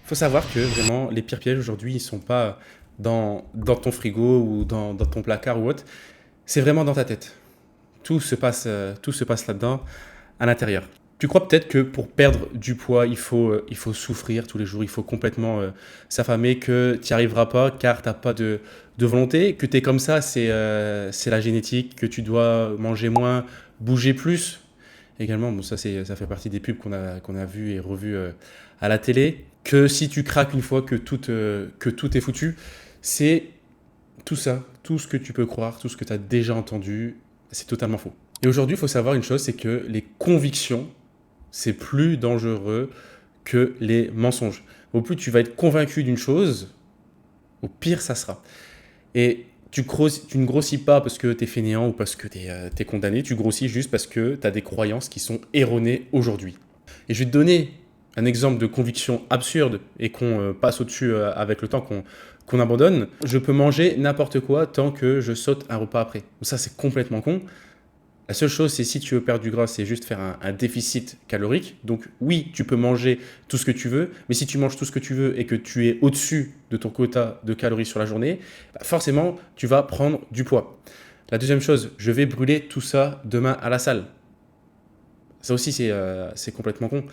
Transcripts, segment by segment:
Faut savoir que vraiment, les pires pièges aujourd'hui, ils sont pas dans ton frigo ou dans ton placard ou autre. C'est vraiment dans ta tête. Tout se passe là-dedans, à l'intérieur. Tu crois peut-être que pour perdre du poids, il faut souffrir tous les jours, il faut complètement s'affamer, que tu n'y arriveras pas car tu n'as pas de volonté, que tu es comme ça, c'est la génétique, que tu dois manger moins, bouger plus. Également, bon, ça fait partie des pubs qu'on a vues et revues à la télé. Que si tu craques une fois que tout est foutu, c'est tout ça, tout ce que tu peux croire, tout ce que tu as déjà entendu, c'est totalement faux. Et aujourd'hui, il faut savoir une chose, c'est que les convictions, c'est plus dangereux que les mensonges. Au plus tu vas être convaincu d'une chose, au pire ça sera. Et tu ne grossis pas parce que tu es fainéant ou parce que tu es condamné, tu grossis juste parce que tu as des croyances qui sont erronées aujourd'hui. Et je vais te donner un exemple de conviction absurde et qu'on passe au-dessus avec le temps, qu'on abandonne. Je peux manger n'importe quoi tant que je saute un repas après. Ça, c'est complètement con. La seule chose, c'est si tu veux perdre du gras, c'est juste faire un déficit calorique. Donc oui, tu peux manger tout ce que tu veux, mais si tu manges tout ce que tu veux et que tu es au-dessus de ton quota de calories sur la journée, bah forcément, tu vas prendre du poids. La deuxième chose, je vais brûler tout ça demain à la salle. Ça aussi, c'est complètement con.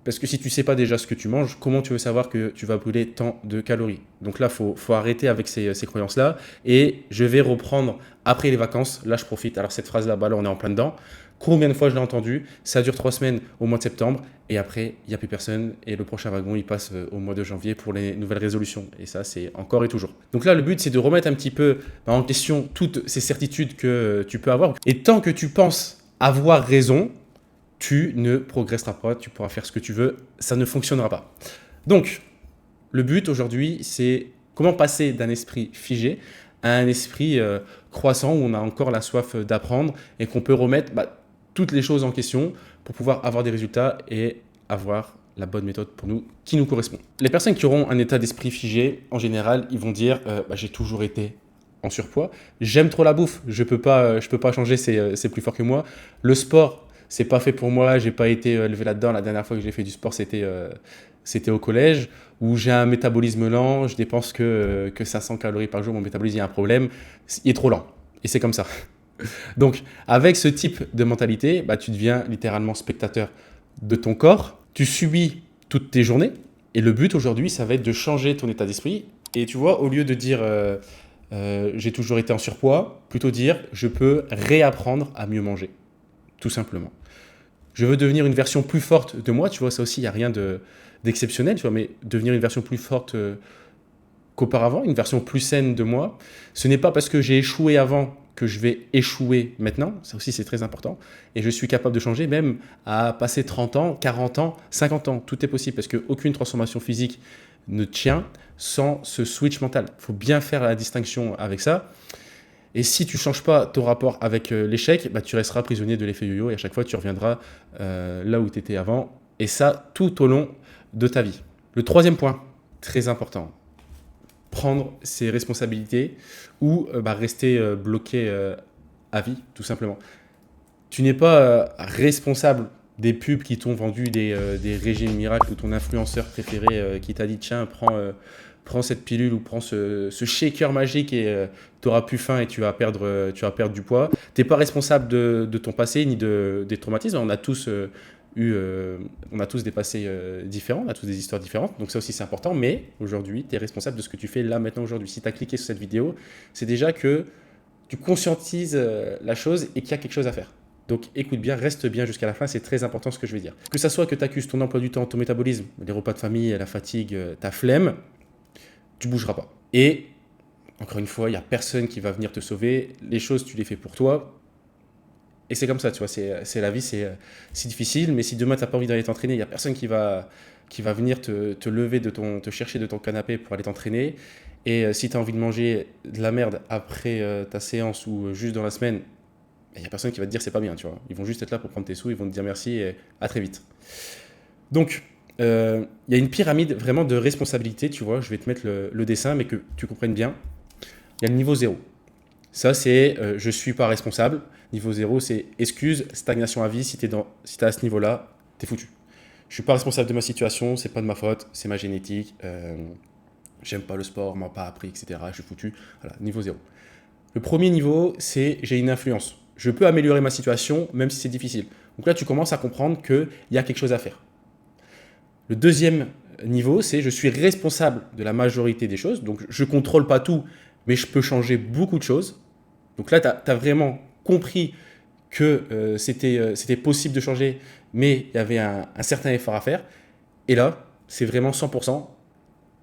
Parce que si tu ne sais pas déjà ce que tu manges, comment tu veux savoir que tu vas brûler tant de calories? Donc là, faut arrêter avec ces croyances-là. Et je vais reprendre après les vacances. Là, je profite. Alors cette phrase-là, bah là, on est en plein dedans. Combien de fois je l'ai entendue? Ça dure 3 semaines au mois de septembre. Et après, il n'y a plus personne. Et le prochain wagon, il passe au mois de janvier pour les nouvelles résolutions. Et ça, c'est encore et toujours. Donc là, le but, c'est de remettre un petit peu en question toutes ces certitudes que tu peux avoir. Et tant que tu penses avoir raison, tu ne progresseras pas, tu pourras faire ce que tu veux, ça ne fonctionnera pas. Donc, le but aujourd'hui, c'est comment passer d'un esprit figé à un esprit croissant où on a encore la soif d'apprendre et qu'on peut remettre toutes les choses en question pour pouvoir avoir des résultats et avoir la bonne méthode pour nous, qui nous correspond. Les personnes qui auront un état d'esprit figé, en général, ils vont dire j'ai toujours été en surpoids, j'aime trop la bouffe, je peux pas changer, c'est plus fort que moi. Le sport, c'est pas fait pour moi, j'ai pas été élevé là-dedans. La dernière fois que j'ai fait du sport, c'était au collège, où j'ai un métabolisme lent, je dépense que 500 calories par jour, mon métabolisme, il y a un problème, il est trop lent. Et c'est comme ça. Donc, avec ce type de mentalité, tu deviens littéralement spectateur de ton corps, tu subis toutes tes journées, et le but aujourd'hui, ça va être de changer ton état d'esprit. Et tu vois, au lieu de dire j'ai toujours été en surpoids, plutôt dire je peux réapprendre à mieux manger, tout simplement. Je veux devenir une version plus forte de moi, tu vois, ça aussi, il n'y a rien d'exceptionnel, tu vois, mais devenir une version plus forte qu'auparavant, une version plus saine de moi. Ce n'est pas parce que j'ai échoué avant que je vais échouer maintenant, ça aussi c'est très important, et je suis capable de changer même à passer 30 ans, 40 ans, 50 ans, tout est possible, parce qu'aucune transformation physique ne tient sans ce switch mental. Il faut bien faire la distinction avec ça. Et si tu ne changes pas ton rapport avec l'échec, tu resteras prisonnier de l'effet yo-yo et à chaque fois, tu reviendras là où tu étais avant. Et ça, tout au long de ta vie. Le troisième point, très important, prendre ses responsabilités ou rester bloqué à vie, tout simplement. Tu n'es pas responsable des pubs qui t'ont vendu des régimes miracles ou ton influenceur préféré qui t'a dit tiens, prends cette pilule ou prends ce shaker magique et tu auras plus faim et tu vas perdre du poids. Tu n'es pas responsable de ton passé ni des traumatismes. On a tous on a tous des passés différents, on a tous des histoires différentes. Donc ça aussi c'est important. Mais aujourd'hui, tu es responsable de ce que tu fais là maintenant aujourd'hui. Si tu as cliqué sur cette vidéo, c'est déjà que tu conscientises la chose et qu'il y a quelque chose à faire. Donc écoute bien, reste bien jusqu'à la fin, c'est très important ce que je vais dire. Que ça soit que tu accuses ton emploi du temps, ton métabolisme, les repas de famille, la fatigue, ta flemme, tu bougeras pas. Et encore une fois, il n'y a personne qui va venir te sauver. Les choses, tu les fais pour toi. Et c'est comme ça, tu vois, c'est la vie, c'est difficile. Mais si demain, tu n'as pas envie d'aller t'entraîner, il n'y a personne qui va venir te lever, te chercher de ton canapé pour aller t'entraîner. Et si tu as envie de manger de la merde après ta séance ou juste dans la semaine, il n'y a personne qui va te dire c'est pas bien, tu vois. Ils vont juste être là pour prendre tes sous, ils vont te dire merci et à très vite. Donc, il y a une pyramide vraiment de responsabilité, tu vois. Je vais te mettre le dessin, mais que tu comprennes bien. Il y a le niveau 0. Ça, c'est je suis pas responsable. Niveau 0, c'est excuse, stagnation à vie. Si tu es à ce niveau-là, tu es foutu. Je suis pas responsable de ma situation, c'est pas de ma faute, c'est ma génétique. J'aime pas le sport, on m'a pas appris, etc. Je suis foutu. Voilà, niveau zéro. Le premier niveau, c'est j'ai une influence. Je peux améliorer ma situation, même si c'est difficile. Donc là, tu commences à comprendre qu'il y a quelque chose à faire. Le deuxième niveau, c'est je suis responsable de la majorité des choses. Donc, je ne contrôle pas tout, mais je peux changer beaucoup de choses. Donc là, tu as vraiment compris que c'était possible de changer, mais il y avait un certain effort à faire. Et là, c'est vraiment 100%.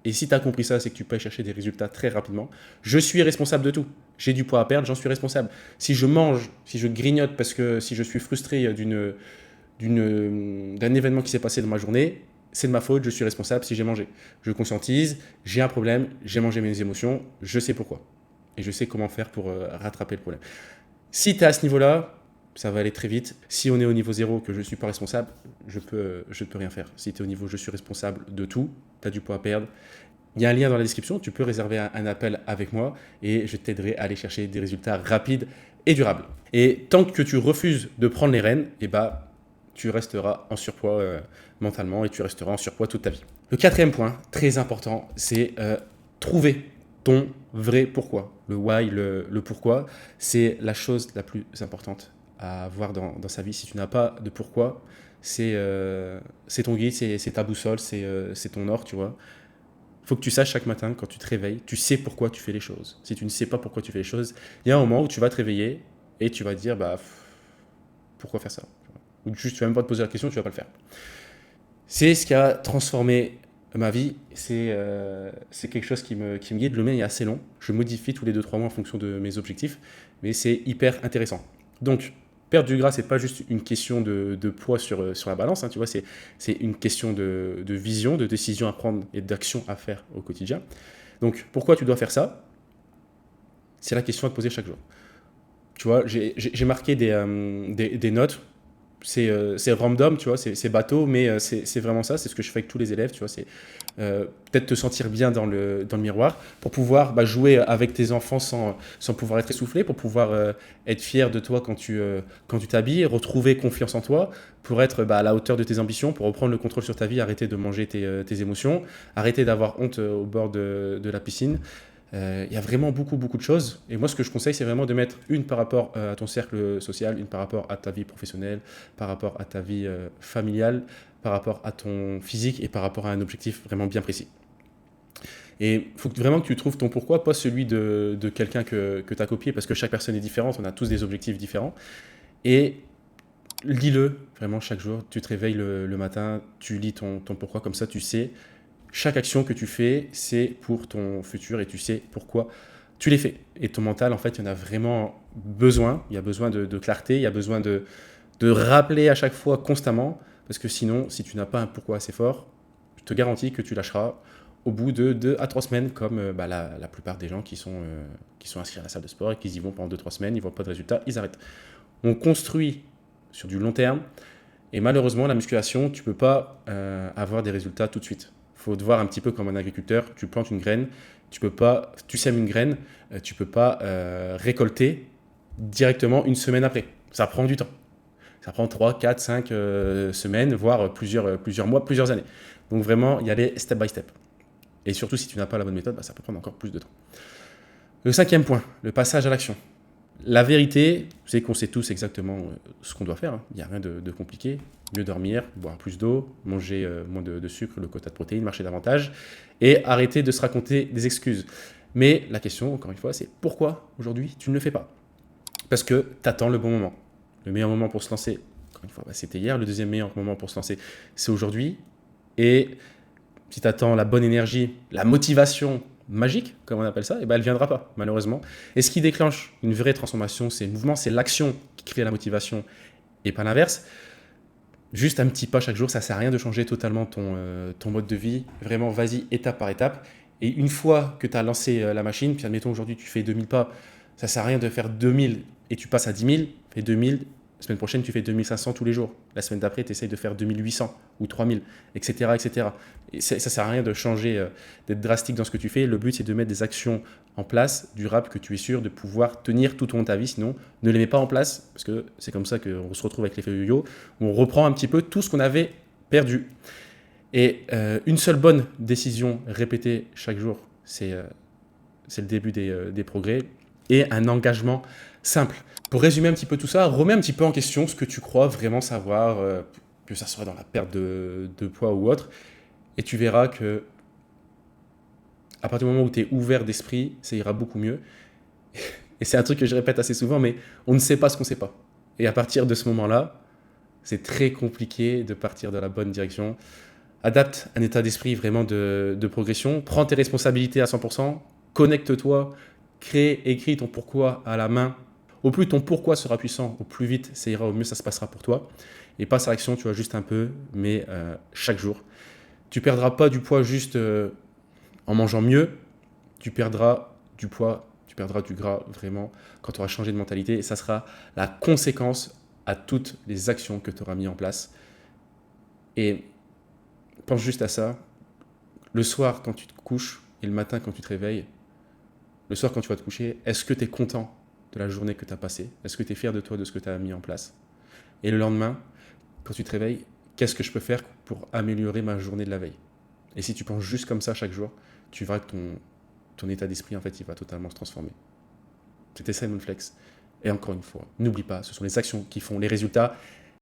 Et si tu as compris ça, c'est que tu peux aller chercher des résultats très rapidement. Je suis responsable de tout. J'ai du poids à perdre, j'en suis responsable. Si je mange, si je grignote parce que si je suis frustré d'un événement qui s'est passé dans ma journée, c'est de ma faute, je suis responsable si j'ai mangé. Je conscientise, j'ai un problème, j'ai mangé mes émotions, je sais pourquoi. Et je sais comment faire pour rattraper le problème. Si tu es à ce niveau-là, ça va aller très vite. Si on est au niveau 0, que je ne suis pas responsable, je ne peux rien faire. Si tu es au niveau je suis responsable de tout, tu as du poids à perdre. Il y a un lien dans la description, tu peux réserver un appel avec moi et je t'aiderai à aller chercher des résultats rapides et durables. Et tant que tu refuses de prendre les rênes, tu resteras en surpoids mentalement et tu resteras en surpoids toute ta vie. Le quatrième point, très important, c'est trouver ton vrai pourquoi. Le why, le pourquoi, c'est la chose la plus importante à avoir dans sa vie. Si tu n'as pas de pourquoi, c'est ton guide, c'est ta boussole, c'est ton or, tu vois. Il faut que tu saches chaque matin, quand tu te réveilles, tu sais pourquoi tu fais les choses. Si tu ne sais pas pourquoi tu fais les choses, il y a un moment où tu vas te réveiller et tu vas te dire, pourquoi faire ça? Ou juste, tu vas même pas te poser la question, tu vas pas le faire. C'est ce qui a transformé ma vie. C'est quelque chose qui me guide. Le mien est assez long. Je modifie tous les 2-3 mois en fonction de mes objectifs, mais c'est hyper intéressant. Donc, perdre du gras, c'est pas juste une question de poids sur la balance, hein, tu vois, c'est une question de vision, de décision à prendre et d'action à faire au quotidien. Donc, pourquoi tu dois faire ça? C'est la question à te poser chaque jour. Tu vois, j'ai marqué des notes. C'est random, tu vois, c'est bateau, mais c'est vraiment ça, c'est ce que je fais avec tous les élèves, tu vois, c'est peut-être te sentir bien dans le miroir pour pouvoir jouer avec tes enfants sans pouvoir être essoufflé, pour pouvoir être fier de toi quand tu t'habilles, retrouver confiance en toi, pour être à la hauteur de tes ambitions, pour reprendre le contrôle sur ta vie, arrêter de manger tes émotions, arrêter d'avoir honte au bord de la piscine. Il y a vraiment beaucoup de choses. Et moi, ce que je conseille, c'est vraiment de mettre une par rapport à ton cercle social, une par rapport à ta vie professionnelle, par rapport à ta vie familiale, par rapport à ton physique et par rapport à un objectif vraiment bien précis. Et il faut vraiment que tu trouves ton pourquoi, pas celui de quelqu'un que tu as copié, parce que chaque personne est différente, on a tous des objectifs différents. Et lis-le vraiment chaque jour. Tu te réveilles le matin, tu lis ton pourquoi, comme ça tu sais. Chaque action que tu fais, c'est pour ton futur et tu sais pourquoi tu les fais. Et ton mental, en fait, il y en a vraiment besoin. Il y a besoin de clarté, il y a besoin de rappeler à chaque fois constamment. Parce que sinon, si tu n'as pas un pourquoi assez fort, je te garantis que tu lâcheras au bout de 2 à 3 semaines, comme la plupart des gens qui sont inscrits à la salle de sport et qui y vont pendant 2-3 semaines, ils ne voient pas de résultats, ils arrêtent. On construit sur du long terme et malheureusement, la musculation, tu ne peux pas avoir des résultats tout de suite. Il faut te voir un petit peu comme un agriculteur. Tu plantes une graine, tu sèmes une graine, tu ne peux pas récolter directement une semaine après. Ça prend du temps. Ça prend 3, 4, 5 semaines, voire plusieurs mois, plusieurs années. Donc vraiment, y aller step by step. Et surtout, si tu n'as pas la bonne méthode, ça peut prendre encore plus de temps. Le cinquième point, le passage à l'action. La vérité, c'est qu'on sait tous exactement ce qu'on doit faire. Il n'y a rien de compliqué. Mieux dormir, boire plus d'eau, manger moins de sucre, le quota de protéines, marcher davantage et arrêter de se raconter des excuses. Mais la question, encore une fois, c'est pourquoi aujourd'hui tu ne le fais pas? Parce que tu attends le bon moment. Le meilleur moment pour se lancer, encore une fois, c'était hier. Le deuxième meilleur moment pour se lancer, c'est aujourd'hui. Et si tu attends la bonne énergie, la motivation magique, comme on appelle ça, elle ne viendra pas, malheureusement. Et ce qui déclenche une vraie transformation, c'est le mouvement, c'est l'action qui crée la motivation et pas l'inverse. Juste un petit pas chaque jour, ça ne sert à rien de changer totalement ton mode de vie. Vraiment, vas-y étape par étape. Et une fois que tu as lancé la machine, puis admettons aujourd'hui tu fais 2000 pas, ça ne sert à rien de faire 2000 et tu passes à 10 000, fais 2000, la semaine prochaine tu fais 2500 tous les jours. La semaine d'après, tu essayes de faire 2800 ou 3000, etc. etc. Et ça ne sert à rien de changer, d'être drastique dans ce que tu fais. Le but, c'est de mettre des actions en place, durables, que tu es sûr de pouvoir tenir tout au long de ta vie. Sinon, ne les mets pas en place, parce que c'est comme ça qu'on se retrouve avec l'effet yo-yo, où on reprend un petit peu tout ce qu'on avait perdu. Et une seule bonne décision répétée chaque jour, c'est le début des progrès. Et un engagement simple. Pour résumer un petit peu tout ça, remets un petit peu en question ce que tu crois vraiment savoir, que ça soit dans la perte de poids ou autre. Et tu verras que à partir du moment où tu es ouvert d'esprit, ça ira beaucoup mieux. Et c'est un truc que je répète assez souvent, mais on ne sait pas ce qu'on ne sait pas. Et à partir de ce moment-là, c'est très compliqué de partir dans la bonne direction. Adapte un état d'esprit vraiment de progression. Prends tes responsabilités à 100%. Connecte-toi. Écris ton pourquoi à la main. Au plus ton pourquoi sera puissant, au plus vite ça ira, au mieux ça se passera pour toi. Et passe à l'action, tu vois, juste un peu, mais chaque jour. Tu perdras pas du poids juste en mangeant mieux. Tu perdras du poids, tu perdras du gras vraiment quand tu auras changé de mentalité. Et ça sera la conséquence à toutes les actions que tu auras mis en place. Et pense juste à ça. Le soir, quand tu te couches, et le matin, quand tu te réveilles, le soir, quand tu vas te coucher, est-ce que tu es content de la journée que tu as passée? Est-ce que tu es fier de toi, de ce que tu as mis en place? Et le lendemain, quand tu te réveilles, qu'est-ce que je peux faire pour améliorer ma journée de la veille? Et si tu penses juste comme ça chaque jour, tu verras que ton état d'esprit, en fait, il va totalement se transformer. C'était Simon Flex. Et encore une fois, n'oublie pas, ce sont les actions qui font les résultats.